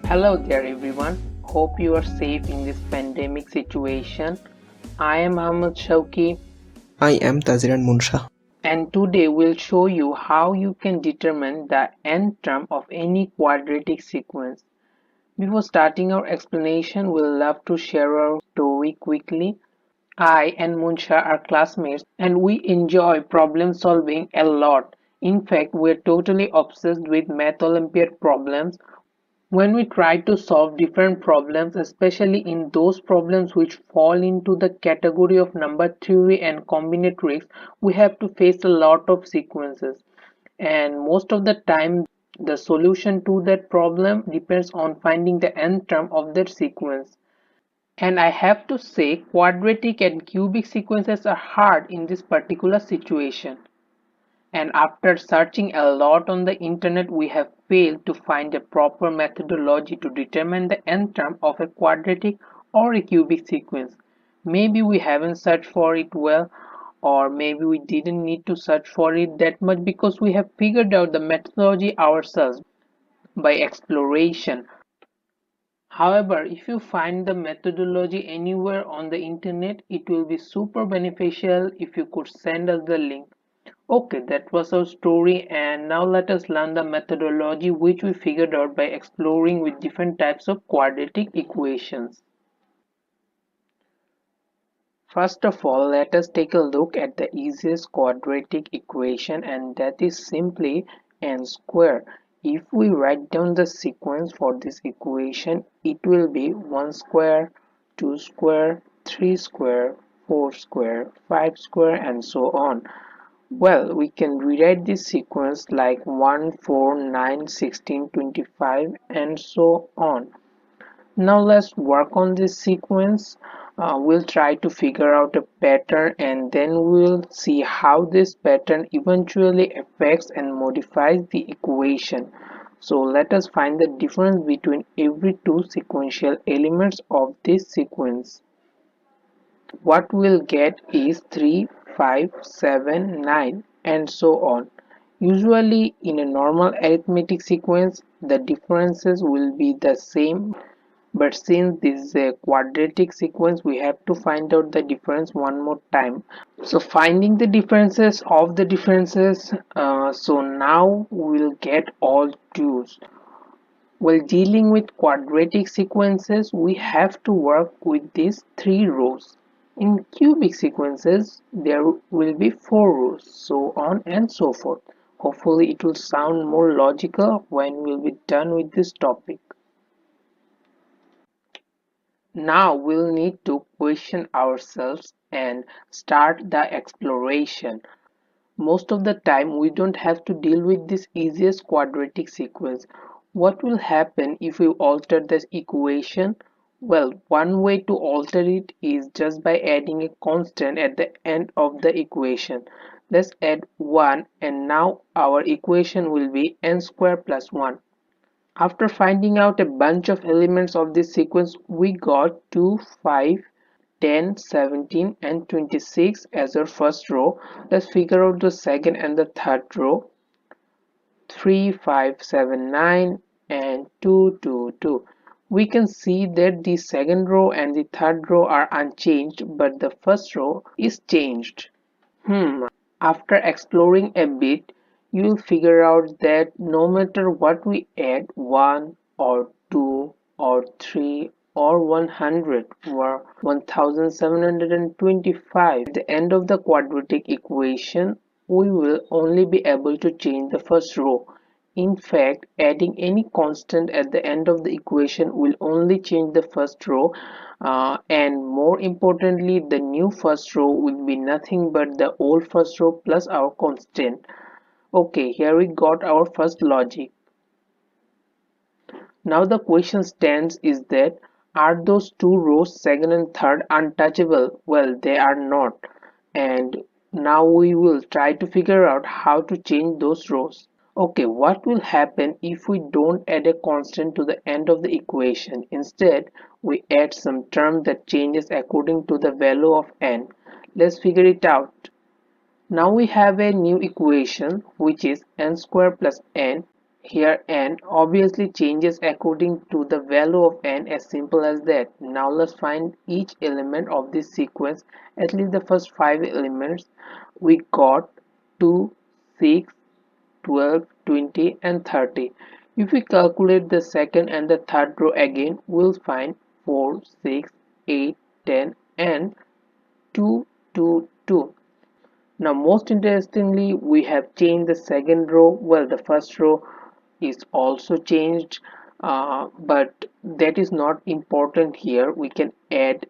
Hello there everyone. Hope you are safe in this pandemic situation. I am Ahmed Shauki I am Taziran Munsha. and today we'll show you how you can determine the nth term of any quadratic sequence. Before starting our explanation, we'll love to share our story quickly. I and Munsha are classmates and we enjoy problem solving a lot. In fact, we're totally obsessed with Math Olympiad problems. When we try to solve different problems, especially in those problems which fall into the category of number theory and combinatorics, we have to face a lot of sequences. And most of the time, the solution to that problem depends on finding the nth term of that sequence. And I have to say, quadratic and cubic sequences are hard in this particular situation. And after searching a lot on the internet, we have failed to find a proper methodology to determine the nth term of a quadratic or a cubic sequence. Maybe we haven't searched for it well, or maybe we didn't need to search for it that much because we have figured out the methodology ourselves by exploration. However, if you find the methodology anywhere on the internet, it will be super beneficial if you could send us the link. Okay, that was our story, and now let us learn the methodology which we figured out by exploring with different types of quadratic equations. First of all, let us take a look at the easiest quadratic equation, and that is simply n square. If we write down the sequence for this equation, it will be 1 square, 2 square, 3 square, 4 square, 5 square, and so on. Well, we can rewrite this sequence like 1, 4, 9, 16, 25, and so on. Now let's work on this sequence. We'll try to figure out a pattern and then we'll see how this pattern eventually affects and modifies the equation. So let us find the difference between every two sequential elements of this sequence. What we'll get is 3, 5, 7, 9, and so on. Usually in a normal arithmetic sequence, the differences will be the same, but since this is a quadratic sequence, we have to find out the difference one more time. So finding the differences of the differences, so now we'll get all twos. While dealing with quadratic sequences, we have to work with these 3 rows. In cubic sequences, there will be 4 rows, so on and so forth. Hopefully it will sound more logical when we'll be done with this topic. Now we'll need to question ourselves and start the exploration. Most of the time we don't have to deal with this easiest quadratic sequence. What will happen if we alter this equation? Well, one way to alter it is just by adding a constant at the end of the equation. Let's add 1 and now our equation will be n squared plus 1. After finding out a bunch of elements of this sequence, we got 2, 5, 10, 17 and 26 as our first row. Let's figure out the second and the third row. 3, 5, 7, 9 and 2, 2, 2. We can see that the second row and the third row are unchanged, but the first row is changed. After exploring a bit, you'll figure out that no matter what we add, 1 or 2 or 3 or 100 or 1725, at the end of the quadratic equation, we will only be able to change the first row. In fact, adding any constant at the end of the equation will only change the first row, and more importantly, the new first row will be nothing but the old first row plus our constant. Okay, here we got our first logic. Now the question stands is that are those two rows, second and third, untouchable? Well, they are not. And now we will try to figure out how to change those rows. Okay, what will happen if we don't add a constant to the end of the equation? Instead, we add some term that changes according to the value of n. Let's figure it out. Now we have a new equation which is n squared plus n. Here n obviously changes according to the value of n, as simple as that. Now let's find each element of this sequence, at least the first 5 elements. We got 2, 6, 12, 20 and 30. If we calculate the second and the third row again, we'll find 4, 6, 8, 10 and 2, 2, 2. Now most interestingly, we have changed the second row. Well, the first row is also changed, but that is not important here. We can add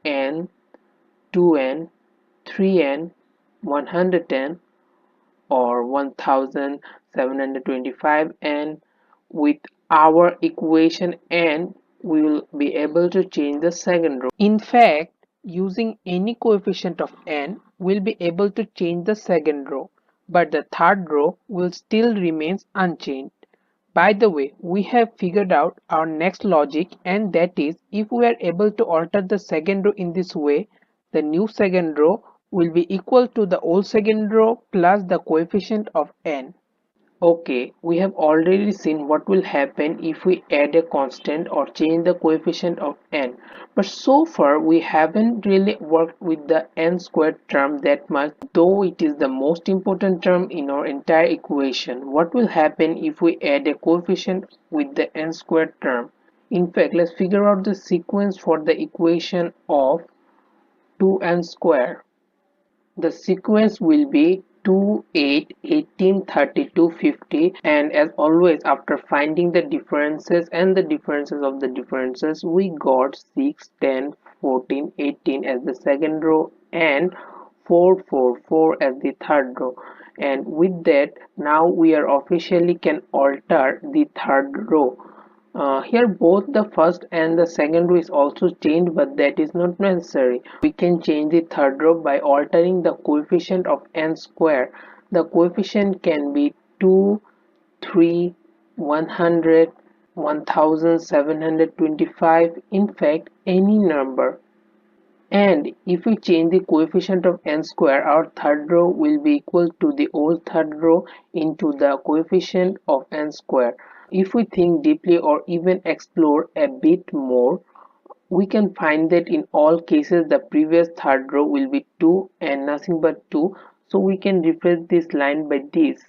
n, 2n, 3n, 110 or 1725, and with our equation n we will be able to change the second row. In fact, using any coefficient of n we'll be able to change the second row, but the third row will still remains unchanged. By the way, we have figured out our next logic, and that is, if we are able to alter the second row in this way, the new second row will be equal to the old second row plus the coefficient of n. Okay, we have already seen what will happen if we add a constant or change the coefficient of n. But so far we haven't really worked with the n squared term that much, though it is the most important term in our entire equation. What will happen if we add a coefficient with the n squared term? In fact, let's figure out the sequence for the equation of 2n squared. The sequence will be 2, 8, 18, 32, 50, and as always after finding the differences and the differences of the differences, we got 6, 10, 14, 18 as the second row and 4, 4, 4 as the third row. And with that, now we are officially can alter the third row. Here both the first and the second row is also changed, but that is not necessary. We can change the third row by altering the coefficient of n square. The coefficient can be 2, 3, 100, 1725, in fact any number. And if we change the coefficient of n square, our third row will be equal to the old third row into the coefficient of n square. If we think deeply or even explore a bit more, we can find that in all cases the previous third row will be 2 and nothing but 2. So we can replace this line by this.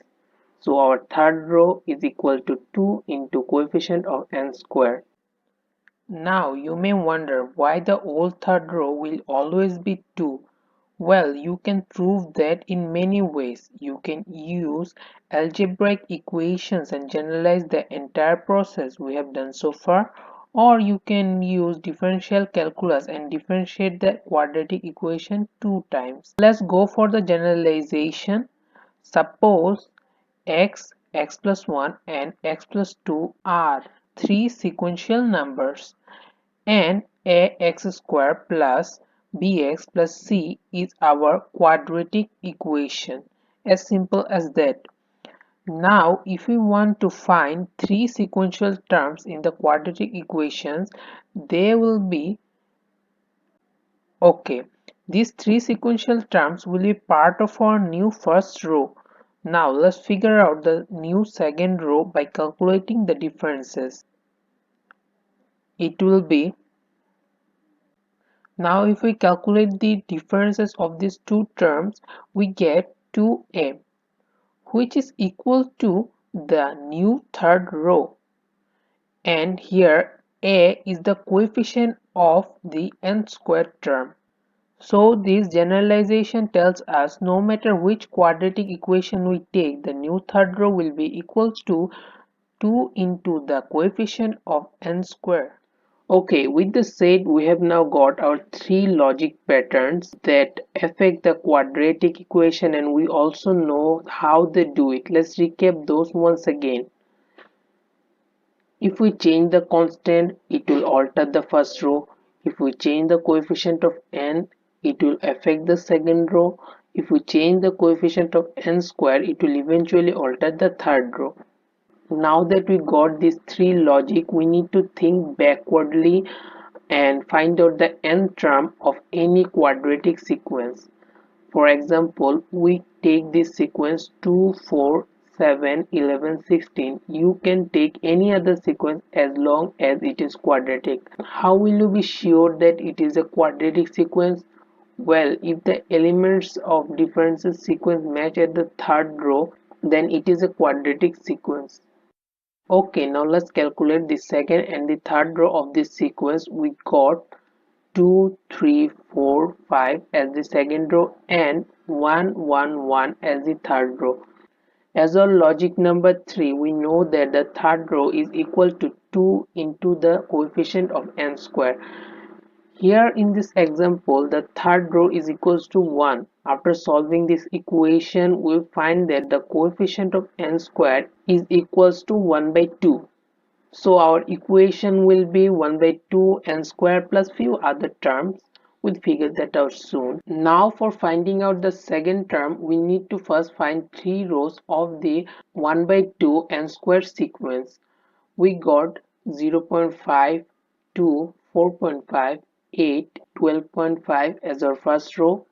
So our third row is equal to 2 into coefficient of n square. Now you may wonder why the old third row will always be 2. Well, you can prove that in many ways. You can use algebraic equations and generalize the entire process we have done so far, or you can use differential calculus and differentiate the quadratic equation 2 times. Let's go for the generalization. Suppose x, x plus 1 and x plus 2 are three sequential numbers, and ax square plus bx plus c is our quadratic equation. As simple as that. Now if we want to find three sequential terms in the quadratic equations, they will be okay. These three sequential terms will be part of our new first row. Now let's figure out the new second row by calculating the differences. It will be, now if we calculate the differences of these two terms, we get 2a, which is equal to the new third row. And here a is the coefficient of the n squared term. So this generalization tells us no matter which quadratic equation we take, the new third row will be equal to 2 into the coefficient of n squared. Okay, with this said, we have now got our three logic patterns that affect the quadratic equation, and we also know how they do it. Let's recap those once again. If we change the constant, it will alter the first row. If we change the coefficient of n, it will affect the second row. If we change the coefficient of n square, it will eventually alter the third row. Now that we got these three logic, we need to think backwardly and find out the nth term of any quadratic sequence. For example, we take this sequence 2, 4, 7, 11, 16. You can take any other sequence as long as it is quadratic. How will you be sure that it is a quadratic sequence? Well, if the elements of differential sequence match at the third row, then it is a quadratic sequence. Okay, now let's calculate the second and the third row of this sequence. We got 2, 3, 4, 5 as the second row and 1, 1, 1 as the third row. As our logic number 3, we know that the third row is equal to 2 into the coefficient of n square. Here in this example, the third row is equals to 1. After solving this equation, we find that the coefficient of n squared is equals to 1 by 2. So our equation will be 1 by 2 n squared plus few other terms. We'll figure that out soon. Now for finding out the second term, we need to first find 3 rows of the 1 by 2 n squared sequence. We got 0.5, 2, 4.5, 8, 12.5 as our first row,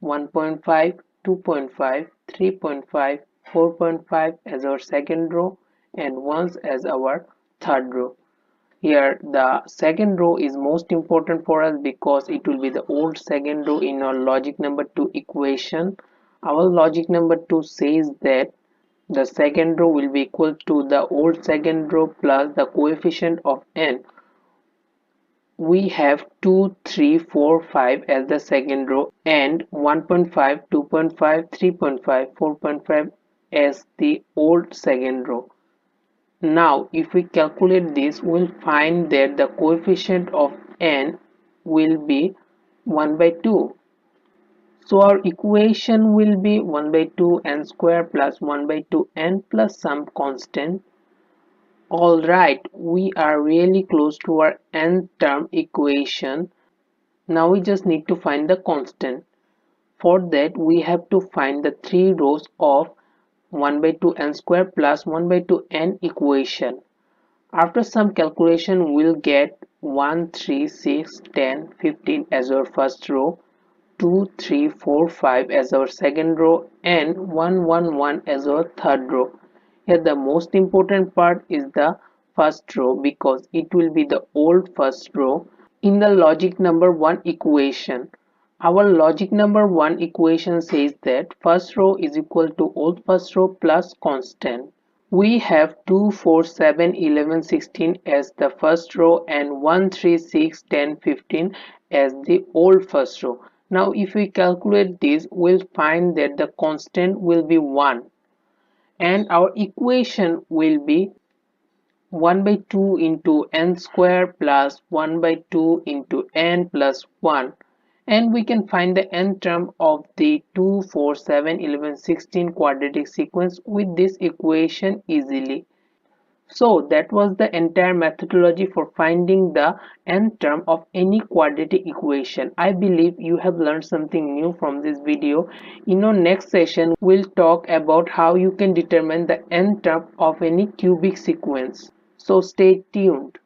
1.5, 2.5, 3.5, 4.5 as our second row, and 1 as our third row. Here the second row is most important for us because it will be the old second row in our logic number 2 equation. Our logic number 2 says that the second row will be equal to the old second row plus the coefficient of n. We have 2, 3, 4, 5 as the second row and 1.5, 2.5, 3.5, 4.5 as the old second row. Now if we calculate this, we'll find that the coefficient of n will be 1 by 2. So our equation will be 1 by 2 n square plus 1 by 2 n plus some constant. Alright, we are really close to our nth term equation. Now we just need to find the constant. For that we have to find the 3 rows of 1 by 2 n square plus 1 by 2 n equation. After some calculation we'll get 1, 3, 6, 10, 15 as our first row, 2, 3, 4, 5 as our second row and 1, 1, 1 as our third row. Here the most important part is the first row because it will be the old first row in the logic number 1 equation. Our logic number 1 equation says that first row is equal to old first row plus constant. We have 2, 4, 7, 11, 16 as the first row and 1, 3, 6, 10, 15 as the old first row. Now if we calculate this, we'll find that the constant will be 1 and our equation will be 1 by 2 into n square plus 1 by 2 into n plus 1, and we can find the nth term of the 2, 4, 7, 11, 16 quadratic sequence with this equation easily. So that was the entire methodology for finding the nth term of any quadratic equation. I believe you have learned something new from this video. In our next session, we'll talk about how you can determine the nth term of any cubic sequence. So stay tuned.